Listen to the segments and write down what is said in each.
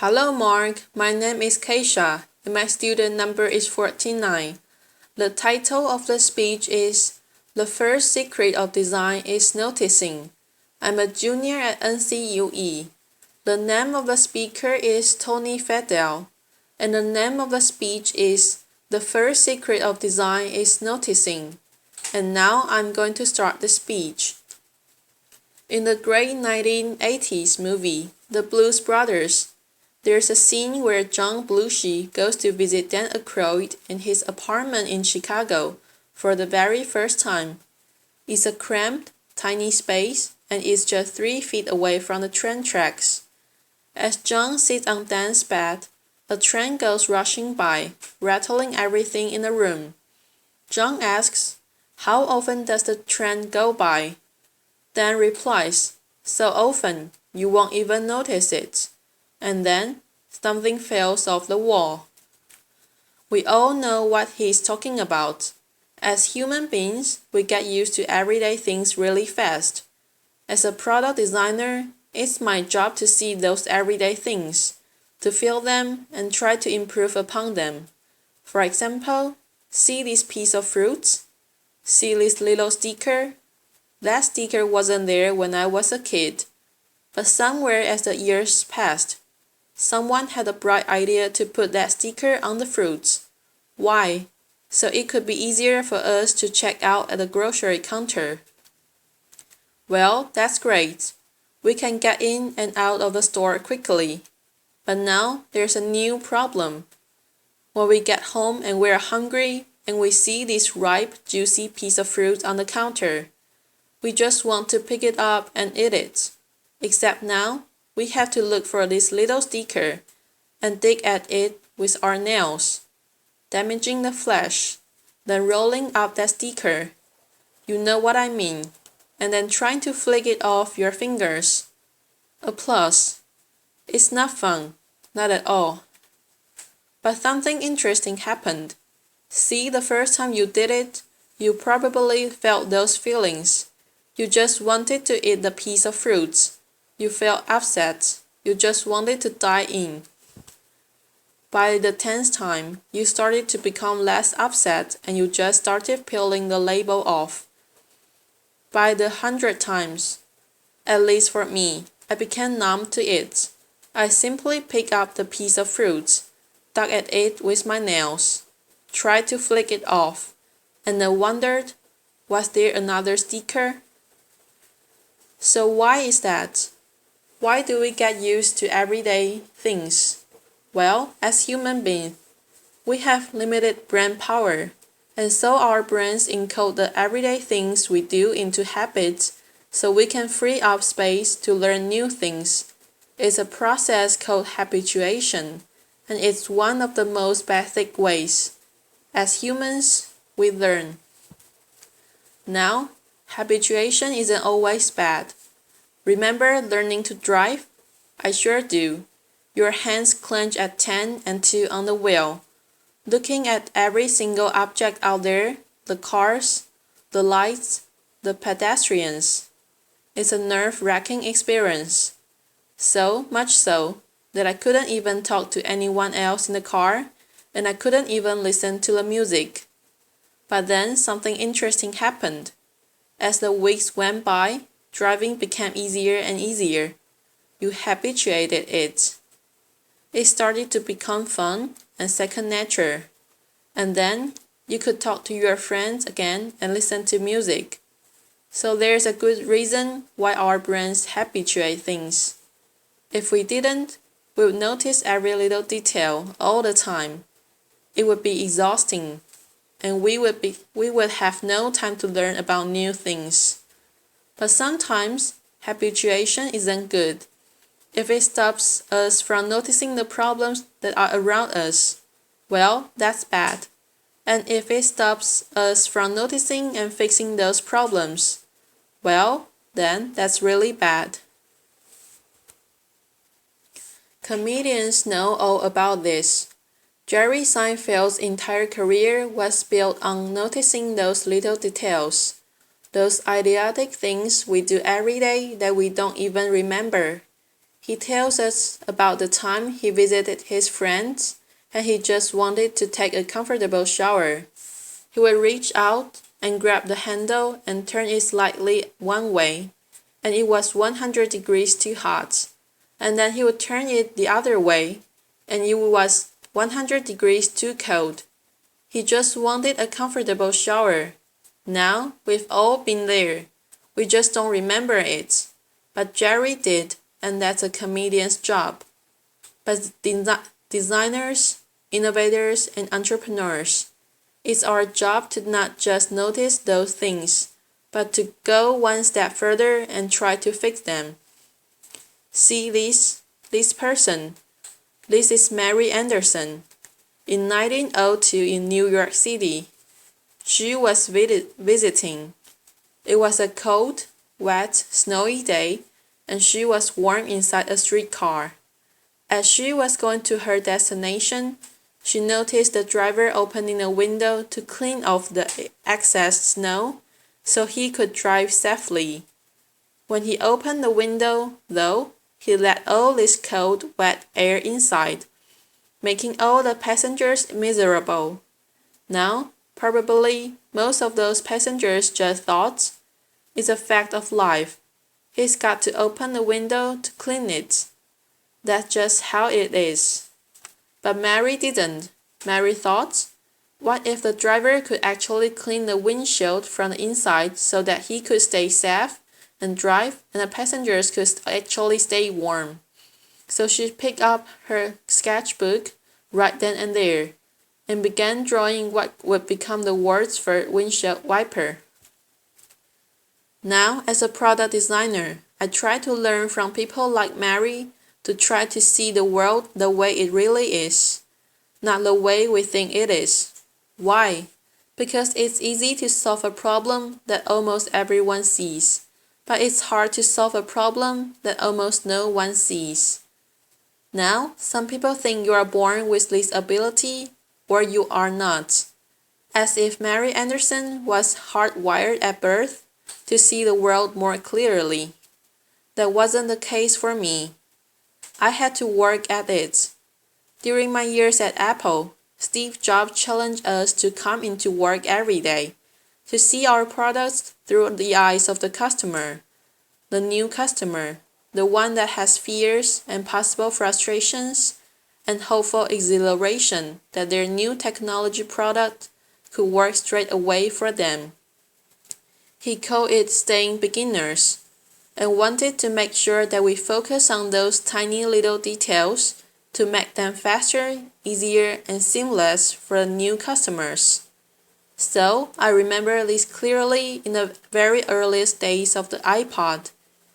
Hello Mark, my name is Keisha and my student number is 49. The title of the speech is The First Secret of Design is Noticing. I'm a junior at NCUE. The name of the speaker is Tony Fadell, and the name of the speech is The First Secret of Design is Noticing. And now I'm going to start the speech. In the great 1980s movie, The Blues Brothers, there's a scene where John Belushi goes to visit Dan Aykroyd in his apartment in Chicago for the very first time. It's a cramped, tiny space and is just 3 feet away from the train tracks. As John sits on Dan's bed, a train goes rushing by, rattling everything in the room. John asks, "How often does the train go by?" Dan replies, "So often, you won't even notice it." And then, something falls off the wall. We all know what he's talking about. As human beings, we get used to everyday things really fast. As a product designer, it's my job to see those everyday things, to feel them and try to improve upon them. For example, see this piece of fruit? See this little sticker? That sticker wasn't there when I was a kid, but somewhere as the years passed, someone had a bright idea to put that sticker on the fruits. Why? So it could be easier for us to check out at the grocery counter. Well, that's great. We can get in and out of the store quickly. But now there's a new problem. When we get home and we're hungry and we see this ripe, juicy piece of fruit on the counter, we just want to pick it up and eat it. Except now, we have to look for this little sticker and dig at it with our nails, damaging the flesh, then rolling up that sticker. You know what I mean. And then trying to flick it off your fingers. Applause. It's not fun, not at all. But something interesting happened. See, the first time you did it, you probably felt those feelings. You just wanted to eat the piece of fruit. You felt upset. You just wanted to dive in. By the 10th time, you started to become less upset and you just started peeling the label off. By the 100th times, at least for me, I became numb to it. I simply picked up the piece of fruit, dug at it with my nails, tried to flick it off, and then wondered, was there another sticker? So why is that? Why do we get used to everyday things? Well, as human beings, we have limited brain power, and so our brains encode the everyday things we do into habits so we can free up space to learn new things. It's a process called habituation, and it's one of the most basic ways. As humans, we learn. Now, habituation isn't always bad. Remember learning to drive? I sure do. Your hands clench at 10 and 2 on the wheel, looking at every single object out there, the cars, the lights, the pedestrians. It's a nerve-wracking experience. So much so that I couldn't even talk to anyone else in the car, and I couldn't even listen to the music. But then something interesting happened. As the weeks went by, driving became easier and easier. You habituated it. It started to become fun and second nature. And then you could talk to your friends again and listen to music. So there's a good reason why our brains habituate things. If we didn't, we would notice every little detail all the time. It would be exhausting, and we would have no time to learn about new things. But sometimes habituation isn't good. If it stops us from noticing the problems that are around us, well, that's bad. And if it stops us from noticing and fixing those problems, well, then that's really bad. Comedians know all about this. Jerry Seinfeld's entire career was built on noticing those little details. Those idiotic things we do every day that we don't even remember. He tells us about the time he visited his friends and he just wanted to take a comfortable shower. He would reach out and grab the handle and turn it slightly one way, and it was 100 degrees too hot. And then he would turn it the other way, and it was 100 degrees too cold. He just wanted a comfortable shower. Now, we've all been there. We just don't remember it. But Jerry did, and that's a comedian's job. But designers, innovators, and entrepreneurs, it's our job to not just notice those things, but to go one step further and try to fix them. See this person. This is Mary Anderson. In 1902 in New York City, she was visiting. It was a cold, wet, snowy day, and she was warm inside a streetcar. As she was going to her destination, she noticed the driver opening a window to clean off the excess snow so he could drive safely. When he opened the window, though, he let all this cold, wet air inside, making all the passengers miserable. Now, probably, most of those passengers just thought, it's a fact of life. He's got to open the window to clean it. That's just how it is. But Mary didn't. Mary thought, what if the driver could actually clean the windshield from the inside so that he could stay safe and drive and the passengers could actually stay warm? So she picked up her sketchbook right then and there and began drawing what would become the world's first windshield wiper. Now, as a product designer, I try to learn from people like Mary to try to see the world the way it really is, not the way we think it is. Why? Because it's easy to solve a problem that almost everyone sees, but it's hard to solve a problem that almost no one sees. Now, some people think you are born with this ability or you are not, as if Mary Anderson was hardwired at birth to see the world more clearly. That wasn't the case for me. I had to work at it. During my years at Apple, Steve Jobs challenged us to come into work every day, to see our products through the eyes of the customer, the new customer, the one that has fears and possible frustrations and hopeful exhilaration that their new technology product could work straight away for them. He called it staying beginners, and wanted to make sure that we focus on those tiny little details to make them faster, easier, and seamless for the new customers. So, I remember this clearly in the very earliest days of the iPod.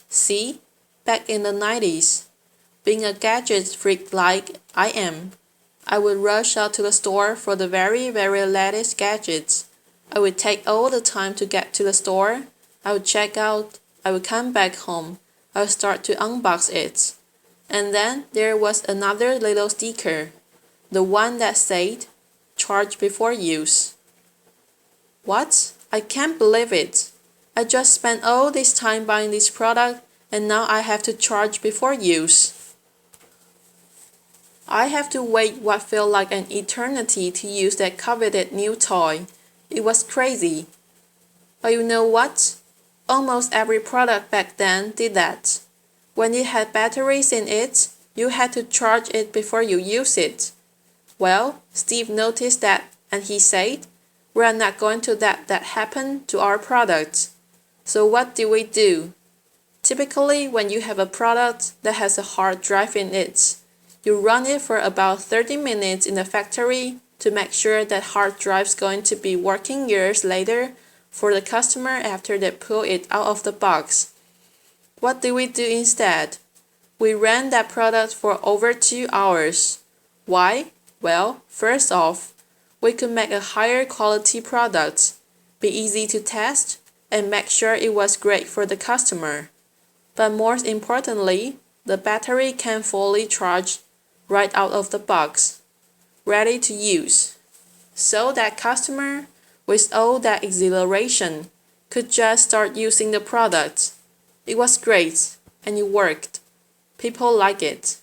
See, back in the 90s, being a gadget freak like I am, I would rush out to the store for the very latest gadgets. I would take all the time to get to the store. I would check out. I would come back home. I would start to unbox it. And then there was another little sticker, the one that said, "Charge before use." What? I can't believe it. I just spent all this time buying this product and now I have to charge before use. I have to wait what felt like an eternity to use that coveted new toy. It was crazy. But you know what? Almost every product back then did that. When it had batteries in it, you had to charge it before you use it. Well, Steve noticed that and he said, we are not going to let that happen to our product. So what do we do? Typically, when you have a product that has a hard drive in it, you run it for about 30 minutes in the factory to make sure that hard drive's going to be working years later for the customer after they pull it out of the box. What do we do instead? We ran that product for over 2 hours. Why? Well, first off, we could make a higher quality product, be easy to test, and make sure it was great for the customer. But more importantly, the battery can fully charge right out of the box, ready to use. So that customer, with all that exhilaration, could just start using the product. It was great, and it worked. People like it.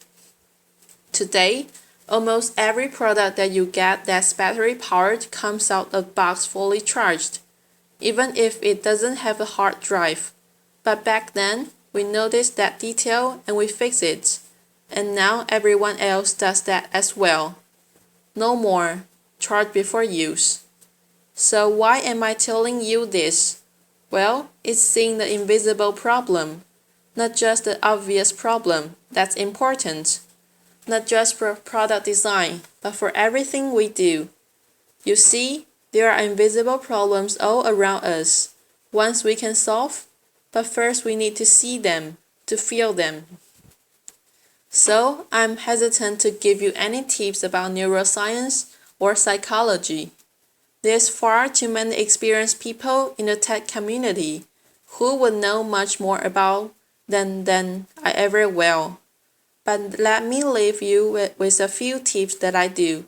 Today, almost every product that you get that's battery powered comes out of the box fully charged, even if it doesn't have a hard drive. But back then, we noticed that detail and we fixed it. And now everyone else does that as well. No more. Charge before use. So why am I telling you this? Well, it's seeing the invisible problem, not just the obvious problem that's important. Not just for product design, but for everything we do. You see, there are invisible problems all around us, ones we can solve, but first we need to see them, to feel them. So, I'm hesitant to give you any tips about neuroscience or psychology. There's far too many experienced people in the tech community who would know much more about than I ever will. But let me leave you with a few tips that I do,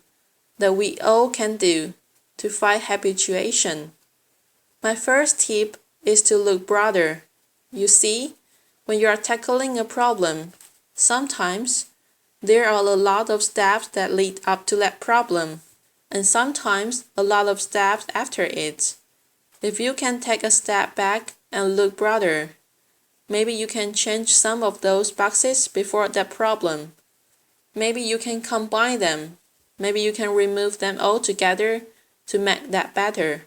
that we all can do, to fight habituation. My first tip is to look broader. You see, when you are tackling a problem, sometimes there are a lot of steps that lead up to that problem, and sometimes a lot of steps after it. If you can take a step back and look broader, maybe you can change some of those boxes before that problem. Maybe you can combine them. Maybe you can remove them all together to make that better.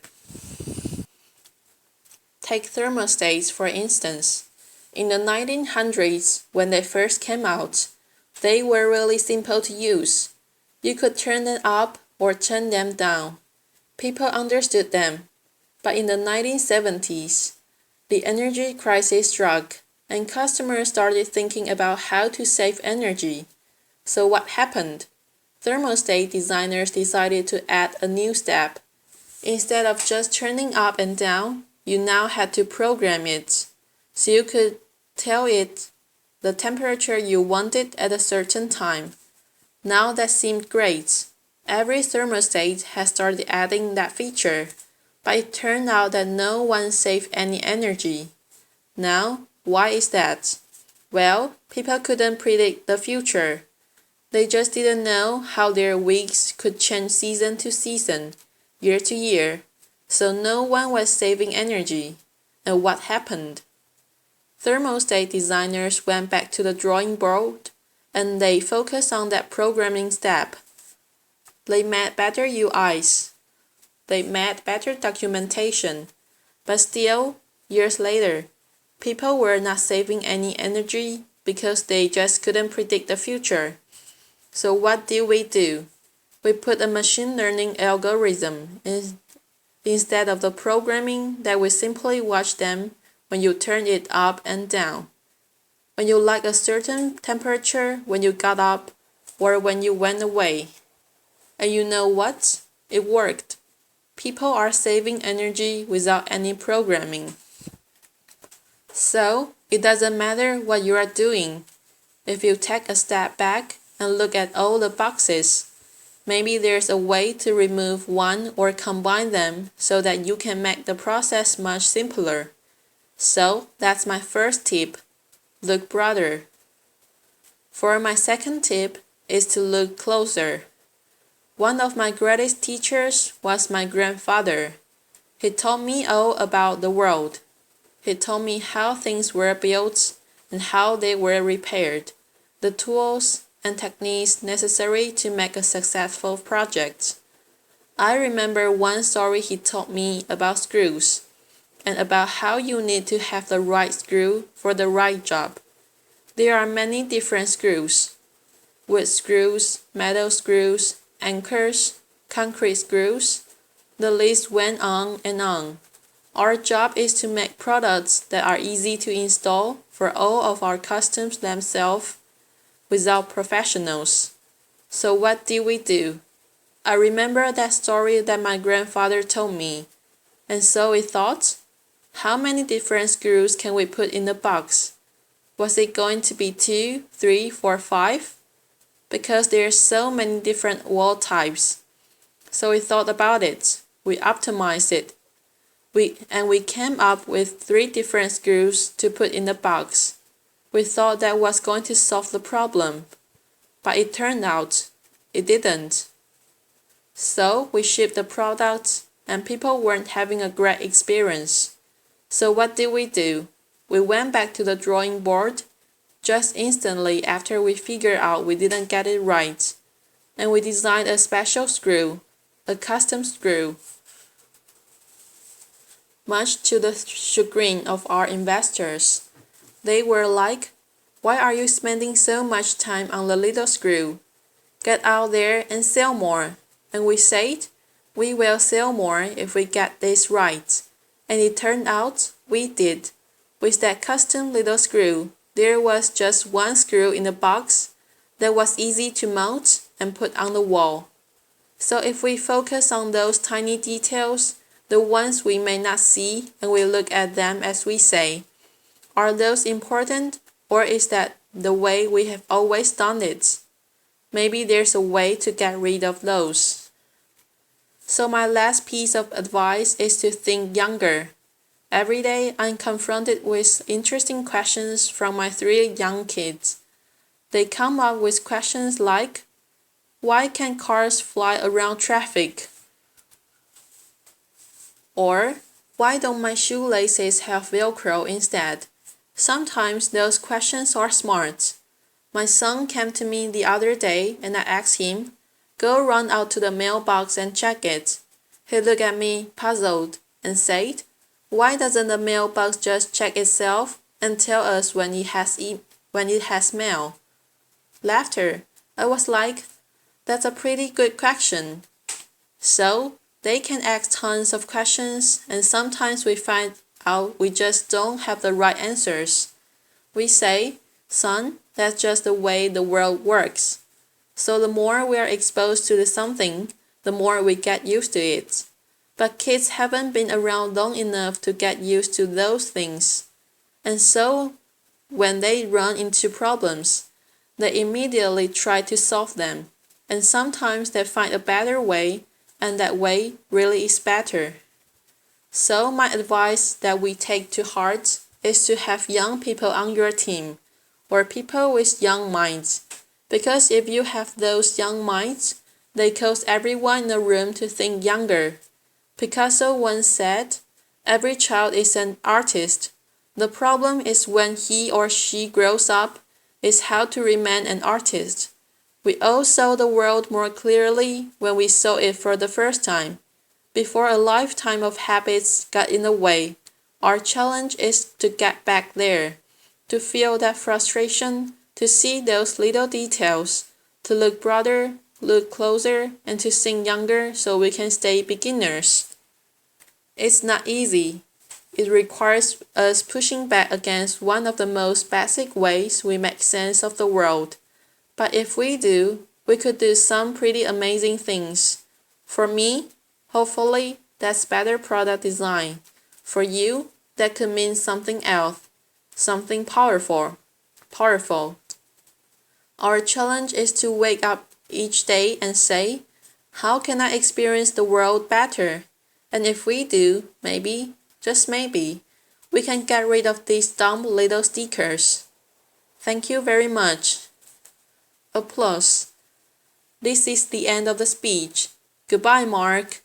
Take thermostats for instance. In the 1900s, when they first came out, they were really simple to use. You could turn them up or turn them down. People understood them. But in the 1970s, the energy crisis struck, and customers started thinking about how to save energy. So what happened? Thermostat designers decided to add a new step. Instead of just turning up and down, you now had to program it. So you could tell it the temperature you wanted at a certain time. Now that seemed great. Every thermostat has started adding that feature. But it turned out that no one saved any energy. Now, why is that? Well, people couldn't predict the future. They just didn't know how their weeks could change season to season, year to year, so no one was saving energy. And what happened? Thermostat designers went back to the drawing board and they focused on that programming step. They made better UIs. They made better documentation, but still, years later, people were not saving any energy because they just couldn't predict the future. So what did we do? We put a machine learning algorithm instead of the programming that we simply watch them when you turn it up and down. When you like a certain temperature when you got up or when you went away. And you know what? It worked. People are saving energy without any programming. So, it doesn't matter what you are doing. If you take a step back and look at all the boxes, maybe there's a way to remove one or combine them so that you can make the process much simpler. So, that's my first tip. Look broader. For my second tip is to look closer. One of my greatest teachers was my grandfather. He taught me all about the world. He taught me how things were built and how they were repaired, the tools and techniques necessary to make a successful project. I remember one story he taught me about screws and about how you need to have the right screw for the right job. There are many different screws: wood screws, metal screws, anchors, concrete screws. The list went on and on. Our job is to make products that are easy to install for all of our customers themselves without professionals. So what did we do? I remember that story that my grandfather told me. And so we thought, how many different screws can we put in the box? Was it going to be 2, 3, 4, 5? Because there are so many different wall types. So we thought about it. We optimized it. We came up with 3 different screws to put in the box. We thought that was going to solve the problem, but it turned out it didn't. So we shipped the product and people weren't having a great experience. So what did we do? We went back to the drawing board just instantly after we figured out we didn't get it right. And we designed a special screw, a custom screw. Much to the chagrin of our investors, they were like, "Why are you spending so much time on the little screw? Get out there and sell more." And we said, "We will sell more if we get this right." And it turned out we did. With that custom little screw, there was just one screw in the box that was easy to mount and put on the wall. So if we focus on those tiny details, the ones we may not see, and we look at them as we say, are those important, or is that the way we have always done it? Maybe there's a way to get rid of those. So my last piece of advice is to think younger. Every day I'm confronted with interesting questions from my 3 young kids. They come up with questions like, why can cars fly around traffic? Or, why don't my shoelaces have Velcro instead? Sometimes those questions are smart. My son came to me the other day and I asked him, "Go run out to the mailbox and check it." He looked at me puzzled and said, "Why doesn't the mailbox just check itself and tell us when it has mail?" Laughter. I was like, "That's a pretty good question." So, they can ask tons of questions, and sometimes we find out we just don't have the right answers. We say, "Son, that's just the way the world works." So the more we are exposed to something, the more we get used to it. But kids haven't been around long enough to get used to those things. And so, when they run into problems, they immediately try to solve them. And sometimes they find a better way, and that way really is better. So my advice that we take to heart is to have young people on your team, or people with young minds. Because if you have those young minds, they cause everyone in the room to think younger. Picasso once said, "Every child is an artist. The problem is when he or she grows up, is how to remain an artist." We all saw the world more clearly when we saw it for the first time. Before a lifetime of habits got in the way, our challenge is to get back there, to feel that frustration, to see those little details, to look broader, look closer, and to think younger so we can stay beginners. It's not easy. It requires us pushing back against one of the most basic ways we make sense of the world. But if we do, we could do some pretty amazing things. For me, hopefully, that's better product design. For you, that could mean something else, something powerful. Our challenge is to wake up each day and say, "How can I experience the world better?" And if we do, maybe, just maybe, we can get rid of these dumb little stickers. Thank you very much. Applause. This is the end of the speech. Goodbye, Mark.